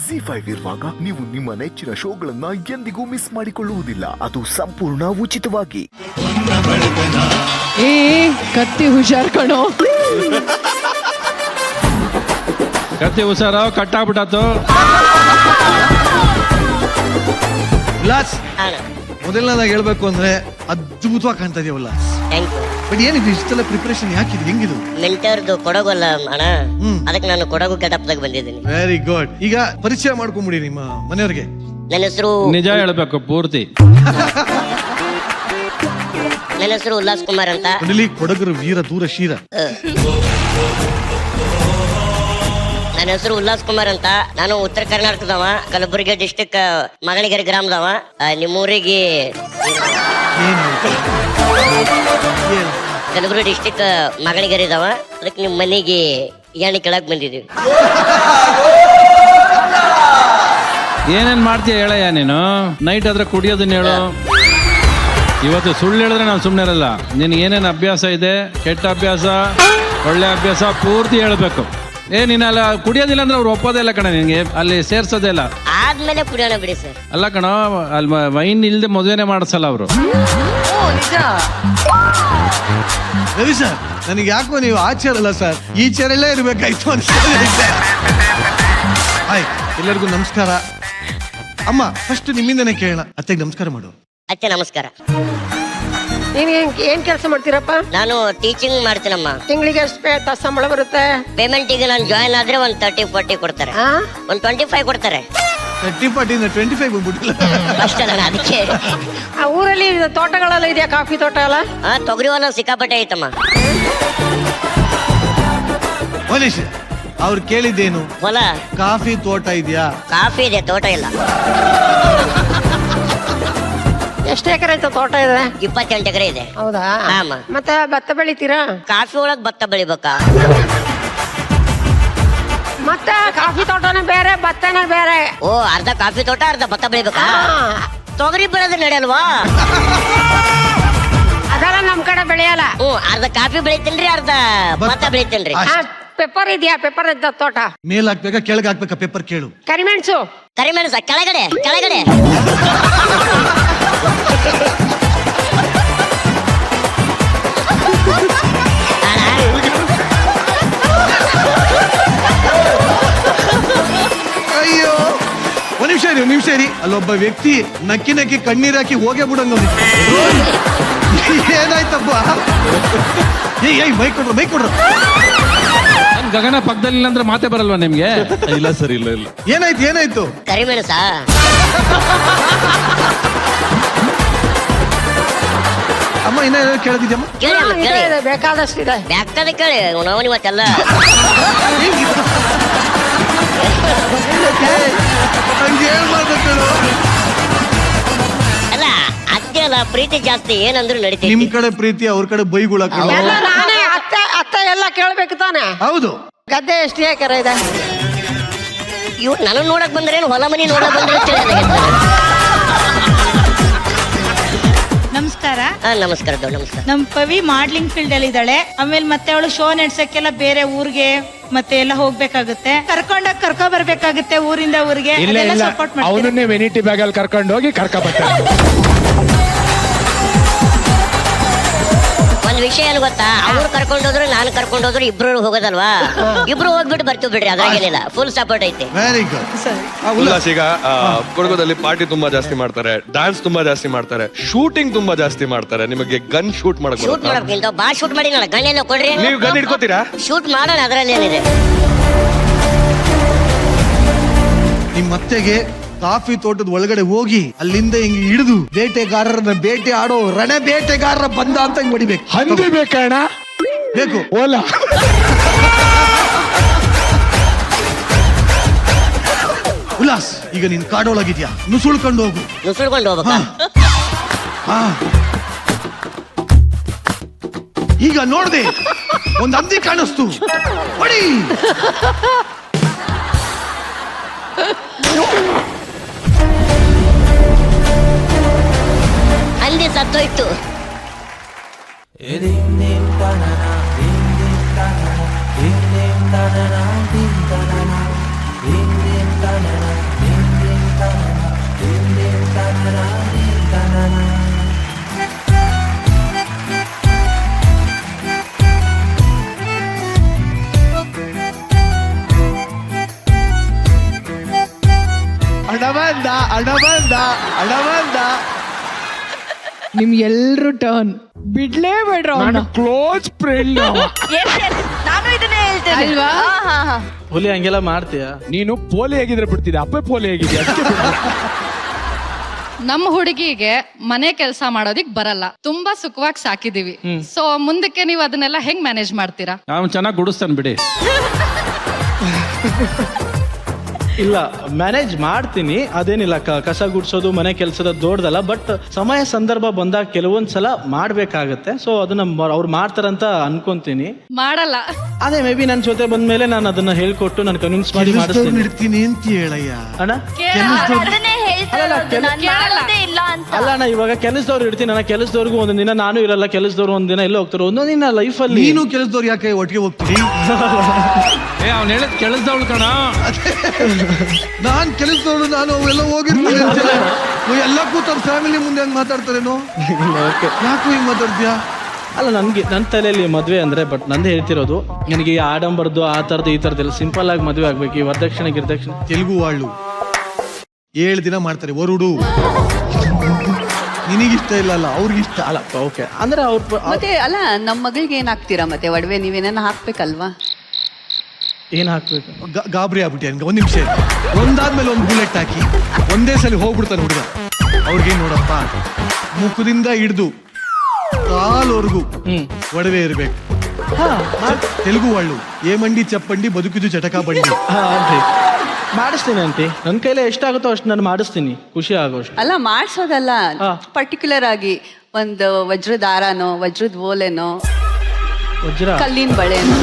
ZEE5 ಇರುವಾಗ ನೀವು ನಿಮ್ಮ ನೆಚ್ಚಿನ ಶೋಗಳನ್ನ ಎಂದಿಗೂ ಮಿಸ್ ಮಾಡಿಕೊಳ್ಳುವುದಿಲ್ಲ. ಅದು ಸಂಪೂರ್ಣ ಉಚಿತವಾಗಿ. ಕತ್ತಿ ಹುಷಾರ್ ಕಣೋ. ಕತ್ತಿ ಹುಷಾರ ಕಟ್ಟಾಗ್ಬಿಟ್ಟಾತು. ಮೊದಲನೇದಾಗಿ ಹೇಳ್ಬೇಕು ಅಂದ್ರೆ ಅದ್ಭುತವಾಗಿ ಕಾಣ್ತಾ ಇದೆಯಲ್ಲ. ಬಟ್ ಏನಿದು ಇಷ್ಟೆಲ್ಲ ಪ್ರಿಪರೇಷನ್ ಯಾಕಿದೆ, ಹೆಂಗಿದು? ಮೆಂಟರ್ದು ಕೊಡಗಲ್ಲ ಅಣ್ಣ, ಅದಕ್ಕೆ ನಾನು ಕೊಡಗು ಗೆಟಪ್ದಾಗ ಬಂದಿದ್ದೀನಿ. Very good. ಈಗ ಪರಿಚಯ ಮಾಡ್ಕೊಂಬಿಡಿ ನಿಮ್ಮ ಮನೆಯವ್ರಿಗೆ. ನನ್ನ ಹೆಸರು ನಿಜ ಹೇಳ್ಬೇಕು ಪೂರ್ತಿ. ನನ್ನ ಹೆಸರು ಉಲ್ಲಾಸ್ ಕುಮಾರ್ ಅಂತ. ಕೊಡಗರು ವೀರ ದೂರ ಶೀರ. ನನ್ನ ಹೆಸರು ಉಲ್ಲಾಸ್ ಕುಮಾರ್ ಅಂತ. ನಾನು ಉತ್ತರ ಕರ್ನಾಟಕದವ, ಕಲಬುರಗಿ ಡಿಸ್ಟಿಕ್ ಮಗಳಿಗೆರೆ ಗ್ರಾಮದವ. ನಿಮ್ಮೂರಿಗೆ ಕಲಬುರಗಿ ಡಿಸ್ಟಿಕ್ ಮಗಳಿಗೆರೆ ಇದಾವ. ಅದಕ್ಕೆ ನಿಮ್ಮ ಮನೆಗೆ ಎಣ್ಣೆ ಕೆಳಗ್ ಬಂದಿದ್ದೀವಿ. ಏನೇನ್ ಮಾಡ್ತೀಯ ಹೇಳಯ್ಯ ನೀನು? ನೈಟ್ ಆದ್ರೆ ಕುಡಿಯೋದನ್ನ ಹೇಳು. ಇವತ್ತು ಸುಳ್ಳು ಹೇಳಿದ್ರೆ ನಾನು ಸುಮ್ಮನೆ ಇರಲ್ಲ. ನಿನ್ಗೆ ಏನೇನು ಅಭ್ಯಾಸ ಇದೆ, ಕೆಟ್ಟ ಅಭ್ಯಾಸ, ಒಳ್ಳೆ ಅಭ್ಯಾಸ ಪೂರ್ತಿ ಹೇಳ್ಬೇಕು. ನೀನಲ್ಲ ಕುಡಿಯೋದಿಲ್ಲ ಅಂದ್ರೆ ಅವ್ರು ಒಪ್ಪೋದೇ ಇಲ್ಲ ಕಣ, ನಿನ್ಗೆ ಅಲ್ಲಿ ಸೇರ್ಸೋದೇ ಇಲ್ಲ. ಆದ್ಮೇಲೆ ಕುಡಿಯೋಣ ಬಿಡಿ ಸರ್. ಅಲ್ಲ ಕಣ, ಅಲ್ಲಿ ವೈನ್ ಇಲ್ದೆ ಮದುವೆನೆ ಮಾಡಿಸಲ್ಲ ಅವರು. ರವಿ ಸರ್, ನನಗೆ ಯಾಕೋ ನೀವು ಆಚಾರಲ್ಲ ಸರ್, ಈ ಚೇರಲ್ಲೇ ಇರ್ಬೇಕಾಯ್ತು ಅಂತ. ಆಯ್ತು, ಎಲ್ಲರಿಗೂ ನಮಸ್ಕಾರ. ಅಮ್ಮ ಫಸ್ಟ್ ನಿಮ್ಮಿಂದನೇ ಕೇಳೋಣ. ಅತ್ತೆಗೆ ನಮಸ್ಕಾರ ಮಾಡು. ಅತ್ತೆ ನಮಸ್ಕಾರ. ನೀನ್ ಏನ್ ಕೆಲಸ ಮಾಡ್ತೀರಪ್ಪ? ನಾನು ಟೀಚಿಂಗ್ ಮಾಡ್ತೀನಮ್ಮ. ತಿಂಗಳಿಗೆ ಎಷ್ಟು ಸಂಬಳ ಬರುತ್ತೆ? ಪೇಮೆಂಟ್ ಈಗ ನಾನು ಜಾಯ್ನ್ ಆದ್ರೆ ಒಂದು 30-40 ಕೊಡ್ತಾರೆ. ಒಂದು 25 ಕೊಡ್ತಾರೆ. 25 ಬಂದ್ಬಿಟ್ಟಿಲ್ಲ ಅಷ್ಟೇ ನಾನು ಅದಕ್ಕೆ. ಆ ಊರಲ್ಲಿ ತೋಟಗಳೆಲ್ಲ ಇದೆಯಾ? ಕಾಫಿ ತೋಟ ಎಲ್ಲ? ತೊಗರಿ ಹೊಲ ಸಿಕ್ಕಾಪಟ್ಟೆ ಐತಮ್ಮ. ಮನೀಶ್ ಅವ್ರು ಕೇಳಿದ್ದೇನು? ಹೊಲ ಕಾಫಿ ತೋಟ ಇದೆಯಾ? ಕಾಫಿ ಇದೆ, ತೋಟ ಇಲ್ಲ. ಎಷ್ಟು ಎಕರೆ ಐತೆ ತೋಟ ಇದೆ? 28 ಎಕರೆ ಇದೆ. ಹೌದಾ? ಆಮ. ಮತ್ತೆ ಭತ್ತ ಬೆಳಿತೀರಾ? ಕಾಫಿ ಒಳಗ್ ಭತ್ತ ಬೆಳಿಬೇಕಾ? ಮತ್ತೆ ಕಾಫಿ ತೋಟನೇ ಬೇರೆ, ಭತ್ತನೇ ಬೇರೆ. ಓ, ಅರ್ಧ ಕಾಫಿ ತೋಟ ಅರ್ಧ ಭತ್ತ ಬೆಳಿಬೇಕಾ? ತೊಗರಿ ಬೆಳೆದ್ರೆ ನಡೆಯಲ್ವಾ? ಅದೆಲ್ಲ ನಮ್ ಕಡೆ ಬೆಳೆಯಲ್ಲ. ಅರ್ಧ ಕಾಫಿ ಬೆಳಿತೀನ್ರಿ, ಅರ್ಧ ಭತ್ತ ಬೆಳಿತೀನ್ರಿ. ಪೆಪ್ಪರ್ ಇದೆಯಾ? ಪೆಪ್ಪರ್ ಇದ್ದ ತೋಟ ಮೇಲ್ ಹಾಕ್ಬೇಕಾ ಕೆಳಗೆ ಹಾಕ್ಬೇಕಾ? ಪೇಪರ್ ಕೇಳು. ಕರಿಮೆಣಸು? ಕರಿಮೆಣಸ ಕೆಳಗಡೆ ಕೆಳಗಡೆ. ಅಯ್ಯೋ, ನಿಮಿಷ ಇರಿ. ಅಲ್ಲೊಬ್ಬ ವ್ಯಕ್ತಿ ನಕ್ಕಿ ನಕ್ಕಿ ಕಣ್ಣೀರಾಕಿ ಹೋಗೇ ಬಿಡಂಗ. ಏನಾಯ್ತಪ್ಪ? ಮೈ ಕೊಡ್ರು. ಗಗನ ಪಕ್ಕದಲ್ಲಿ ಅಂದ್ರೆ ಮಾತೆ ಬರಲ್ವಾ ನಿಮ್ಗೆ? ಇಲ್ಲ ಸರ್, ಇಲ್ಲ. ಏನಾಯ್ತು? ಕರಿಮೆಣಸ ಅಮ್ಮ ಇನ್ನ ಕೇಳದಿದ್ಯಮ್ಮ? ಬೇಕಾದಷ್ಟು ಇದೆ. ಬ್ಯಾಕದ ಕೇಳಿ ನಾವು ಇವತ್ತೆಲ್ಲ. ಅಲ್ಲ ಅತ್ತೆ ಅಲ್ಲ, ಪ್ರೀತಿ ಜಾಸ್ತಿ, ಏನಂದ್ರು ನಡೀತೀವಿ. ನಿಮ್ ಕಡೆ ಪ್ರೀತಿ, ಅವ್ರ ಕಡೆ ಬೈಗುಳ. ಎಲ್ಲ ನಾನೇ ಅತ್ತೆ ಎಲ್ಲ ಕೇಳ್ಬೇಕು ತಾನೆ? ಹೌದು. ಗದ್ದೆ ಎಷ್ಟು ಎಕರೆ ಇದೆ? ಇವ್ ನನ್ನ ನೋಡಕ್ ಬಂದ್ರೇನು ಹೊಲ ಮನಿ ನೋಡಕ್ ಬಂದ್ರೆ? ನಮಸ್ಕಾರ. ನಮಸ್ಕಾರ. ನಮ್ ಪವಿ ಮಾಡ್ಲಿಂಗ್ ಫೀಲ್ಡ್ ಅಲ್ಲಿ ಇದ್ದಾಳೆ. ಆಮೇಲೆ ಮತ್ತೆ ಅವಳು ಶೋ ನಡೆಸಕ್ಕೆಲ್ಲ ಬೇರೆ ಊರಿಗೆ ಮತ್ತೆ ಎಲ್ಲ ಹೋಗ್ಬೇಕಾಗುತ್ತೆ. ಕರ್ಕೊ ಬರ್ಬೇಕಾಗುತ್ತೆ ಊರಿಂದ ಊರಿಗೆ. ಸಪೋರ್ಟ್ ಮಾಡ್ತೀನಿ. ಅವನನ್ನೇ ವೆನಿಟಿ ಬ್ಯಾಗ್ ಅಲ್ಲಿ ಕರ್ಕೊಂಡು ಹೋಗಿ ಬರ್ತಾರೆ. ಒಂದ್ ವಿಷಯ ಏನು ಗೊತ್ತಾ? ಅವ್ರು ಕರ್ಕೊಂಡೋದ್ರು ನಾನು ಕರ್ಕೊಂಡೋದ್ರು ಇಬ್ರು ಹೋಗೋದಲ್ವಾ? ಇಬ್ರು ಹೋಗ್ಬಿಟ್ಟು ಬರ್ತೀವಿ ಬಿಡ್ರಿ, ಅದ್ರಾಗೇನಿಲ್ಲ. ಫುಲ್ ಸಪೋರ್ಟ್ ಐತೆ. Very good. ಉಲ್ಲಾಸ್, ಈಗ ಕೊಡಗುದಲ್ಲಿ ಪಾರ್ಟಿ ತುಂಬಾ ಜಾಸ್ತಿ ಮಾಡ್ತಾರೆ, ಡ್ಯಾನ್ಸ್ ತುಂಬಾ ಜಾಸ್ತಿ ಮಾಡ್ತಾರೆ, ಶೂಟಿಂಗ್ ತುಂಬಾ ಜಾಸ್ತಿ ಮಾಡ್ತಾರೆ. ನಿಮಗೆ ಗನ್ ಶೂಟ್ ಮಾಡಕ್ ಶೂಟ್ ಮಾಡಕ್ಕಿಂತ ಬಾ ಶೂಟ್ ಮಾಡಿ ನಾನು ಗನ್ ಎಲ್ಲ ಕೊಡ್ರಿ. ನೀವು ಗನ್ ಹಿಡ್ಕೋತೀರಾ? ಶೂಟ್ ಮಾಡೋಣ, ಅದ್ರಲ್ಲಿ ಏನಿದೆ. ನಿಮ್ ಅತ್ತೆಗೆ ಕಾಫಿ ತೋಟದ ಒಳಗಡೆ ಹೋಗಿ ಅಲ್ಲಿಂದ ಹಿಂಗ್ ಹಿಡಿದು ಬೇಟೆಗಾರರನ್ನ ಬೇಟೆ ಆಡೋ ರಣ ಬೇಟೆಗಾರರ ಬಂದ ಅಂತ ಹಿಂಗ್ ಹೊಡಿಬೇಕು. ಹಂದಿ ಬೇಕಣ್ಣ? ಬೇಕು. ಓಲಾ. ಉಲ್ಲಾಸ್, ಈಗ ನೀನ್ ಕಾಡೊಳಗಿದ್ಯಾ, ನುಸುಳ್ಕೊಂಡು ಹೋಗು. ನುಸುಳ್ಕೊಂಡು ಹೋಗ್ಬೇಕಾ? ಈಗ ನೋಡ್ದೆ ಒಂದ್ ಹಂದಿ ಕಾಣಿಸ್ತು, ಹೊಡಿ. ಹಂದಿ ಸತ್ತೋಯ್ತು. ಹಣ ಬಂದ ಹಣ ಬಂದ ಹಣ ಬಂದ. ನಿಮ್ ಎಲ್ರು ಟರ್ನ್ ಬಿಡ್ಲೇಬೇಡ್ರ ನಾನು ಕ್ಲೋಸ್ ಫ್ರೆಂಡ್. ನಾನು ಇದನ್ನೇ ಹೇಳ್ತೇನೆ ಅಲ್ವಾ? ಹುಲಿ ಹಂಗೆಲ್ಲ ಮಾಡ್ತೀಯ? ನೀನು ಪೋಲಿ ಆಗಿದ್ರೆ ಬಿಡ್ತಿದ್ದೆ, ಅಪ್ಪೆ ಪೋಲಿ ಆಗಿದ್ಯಾ ಅದಕ್ಕೆ ಬಿಡ್ದೆ. ನಮ್ಮ ಹುಡುಗಿಗೆ ಮನೆ ಕೆಲಸ ಮಾಡೋದಿಕ್ ಬರಲ್ಲ, ತುಂಬಾ ಸುಖವಾಗಿ ಸಾಕಿದೀವಿ. ಸೊ ಮುಂದಕ್ಕೆ ನೀವು ಅದನ್ನೆಲ್ಲ ಹೆಂಗ್ ಮ್ಯಾನೇಜ್ ಮಾಡ್ತೀರಾ? ಅವ್ನು ಚೆನ್ನಾಗಿ ಗುಡಿಸ್ತಾನೆ ಬಿಡಿ. ಇಲ್ಲ ಮ್ಯಾನೇಜ್ ಮಾಡ್ತೀನಿ, ಅದೇನಿಲ್ಲ. ಕಸ ಗುಡ್ಸೋದು ಮನೆ ಕೆಲಸದ ದೊಡ್ಡದಲ್ಲ. ಬಟ್ ಸಮಯ ಸಂದರ್ಭ ಬಂದಾಗ ಕೆಲವೊಂದ್ಸಲ ಮಾಡ್ಬೇಕಾಗತ್ತೆ. ಸೊ ಅದನ್ನ ಅವ್ರು ಮಾಡ್ತಾರಂತ ಅನ್ಕೊಂತೀನಿ. ಮಾಡಲ್ಲ. ಅದೇ ಮೇ ಬಿ ನನ್ನ ಜೊತೆ ಬಂದ್ಮೇಲೆ ನಾನು ಅದನ್ನ ಹೇಳ್ಕೊಟ್ಟು ನಾನು ಕನ್ವಿನ್ಸ್ ಮಾಡಿ ಕೆಲಸದವ್ರ್ನ ಮಾಡಿಸ್ತೀನಿ. ಇಡ್ತೀನಿ ಅಂತ ಹೇಳಯ್ಯ. ಅಣ್ಣ ಅದನ್ನೇ ಹೇಳ್ತಾ ಇರೋದು, ನಾನ್ ಮಾಡೋದೇ ಇಲ್ಲ ಅಂತ. ಅಲ್ಲ ಅಣ್ಣ, ಇವಾಗ ಕೆಲಸದವ್ರು ಇಡ್ತೀನಿ. ನನ್ನ ಕೆಲಸದವ್ರಿಗೂ ಒಂದೊಂದ್ ದಿನ ನಾನು ಇರಲ್ಲ, ಕೆಲಸದವ್ರು ಒಂದಿನ ಎಲ್ಲ ಹೋಗ್ತಾರೆ. ಒಂದೊಂದ್ ದಿನ ಲೈಫಲ್ಲಿ ನೀನು ಕೆಲಸದವ್ರು ಯಾಕೆ ಒಟ್ಟಿಗೆ ಹೋಗ್ತೀರಿ? ಅವ್ನು ಹೇಳಿದ್ ಕೆಲಸದವಳು ಕಣ. ನಾನ್ ಕೆಲಸದವಳು, ನಾನು ಅವೆಲ್ಲ ಹೋಗಿರ್ತೀನಿ ಅಂತಾರೆ. ಎಲ್ಲ ಕೂತವ್ರ ಫ್ಯಾಮಿಲಿ ಮುಂದೆ ಹಂಗ್ ಮಾತಾಡ್ತಾರೇನೋ? ಯಾಕೋ ಹಿಂಗ್ ಮಾತಾಡ್ತೀಯಾ? ಅಲ್ಲ, ನನ್ಗೆ ನನ್ನ ತಲೆಯಲ್ಲಿ ಮದುವೆ ಅಂದ್ರೆ, ಬಟ್ ನಂದೇ ಹೇಳ್ತಿರೋದು, ನನಗೆ ಈ ಆಡಂಬರದ್ದು ಆ ಥರದ್ದು ಈ ಥರದ್ದೆಲ್ಲ ಸಿಂಪಲ್ ಆಗಿ ಮದುವೆ ಆಗ್ಬೇಕು. ಈ ವರದಕ್ಷಿಣೆ ಗಿರ್ದಕ್ಷಿಣೆ ತೆಲುಗು ವಾಳು 7 ದಿನ ಮಾಡ್ತಾರೆ ವರುಡು. ನಿನಗಿಷ್ಟ ಇಲ್ಲ ಅಲ್ಲ, ಅವ್ರಿಗಿಷ್ಟ ಅಲ್ಲ. ಓಕೆ ಅಂದ್ರೆ ಅವ್ರು ಮತ್ತೆ ಅಲ್ಲ, ನಮ್ ಮಗಳಿಗೆ ಏನ್ ಹಾಕ್ತೀರಾ ಮತ್ತೆ ಒಡವೆ? ನೀವೇನ ಹಾಕ್ಬೇಕಲ್ವಾ? ಏನ್ ಹಾಕ್ಬೇಕು? ಗಾಬರಿ ಆಗ್ಬಿಟ್ಟಿ ಹಂಗ. ಒಂದ್ ನಿಮಿಷ, ಒಂದಾದ್ಮೇಲೆ ಒಂದು ಬುಲೆಟ್ ಹಾಕಿ ಒಂದೇ ಸಲ ಹೋಗ್ಬಿಡ್ತಾನೆ ಹುಡುಗ. ಅವ್ರಿಗೆ ನೋಡಪ್ಪ, ಮುಖದಿಂದ ಹಿಡ್ದು ಕಾಲ್ವರೆಗೂ ಒಡವೆ ಇರ್ಬೇಕು. ತೆಲುಗು ಒಳ್ಳು ಏಮಂಡಿ ಚಪ್ಪಂಡಿ ಬದುಕಿದು ಚಟಕ ಬಂಡಿ. ಮಾಡಿಸ್ತೀನಿ ಆಂಟಿ, ನನ್ನ ಕೈಲೇ ಎಷ್ಟಾಗುತ್ತೋ ಅಷ್ಟು ನಾನು ಮಾಡಿಸ್ತೀನಿ, ಖುಷಿ ಆಗೋಷ್ಟು. ಅಲ್ಲ ಮಾಡ್ಸೋದಲ್ಲ, ಪರ್ಟಿಕ್ಯುಲರ್ ಆಗಿ ಒಂದು ವಜ್ರದ ದಾರನೋ, ವಜ್ರದ ಓಲೆನೋ, ವಜ್ರ ಕಲ್ಲಿನ ಬಳೆನೋ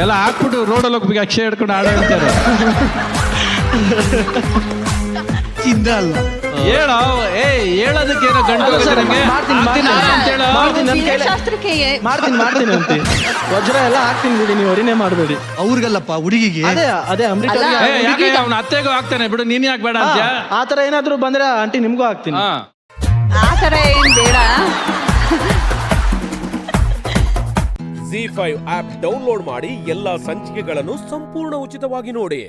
ಎಲ್ಲ ಹಾಕ್ಬಿಟ್ಟು ರೋಡಲ್ಲಿ ಹೋಗ್ಬೇಕು, ಅಕ್ಷಯ ಹಿಡ್ಕೊಂಡು ಆಡ ಹೇಳ್ತಾರೆ. ಚಿನ್ನ ಅಲ್ಲ, ಹೇಳೋ ಹೇಳೋದಕ್ಕೇನೋ ಗಂಡು ಶಾಸ್ತ್ರಕ್ಕೆ ಮಾಡ್ತೀನಿ ಅಂತೆ. ವಜ್ರ ಎಲ್ಲ ಹಾಕ್ತೀನಿ ಬಿಡಿ, ನೀವು ಅರಿನೇ ಮಾಡಬೇಡಿ. ಅವ್ರಿಗಲ್ಲಪ್ಪ, ಹುಡುಗಿಗೆ. ಅದೇ ಅಮೃತ ಅವ್ನ ಅತ್ತೆಗೂ ಹಾಕ್ತಾನೆ ಬಿಡು, ನೀನ್ ಯಾಕೆ ಬೇಡ ಅಂತ. ಆ ಥರ ಏನಾದ್ರು ಬಂದ್ರೆ ಆಂಟಿ ನಿಮ್ಗೂ ಹಾಕ್ತೀನಿ. ಆ ಥರ ಏನ್ ಬೇಡ. ZEE5 ಆಪ್ ಡೌನ್ಲೋಡ್ ಮಾಡಿ ಎಲ್ಲಾ ಸಂಚಿಕೆಗಳನ್ನು ಸಂಪೂರ್ಣ ಉಚಿತವಾಗಿ ನೋಡಿ.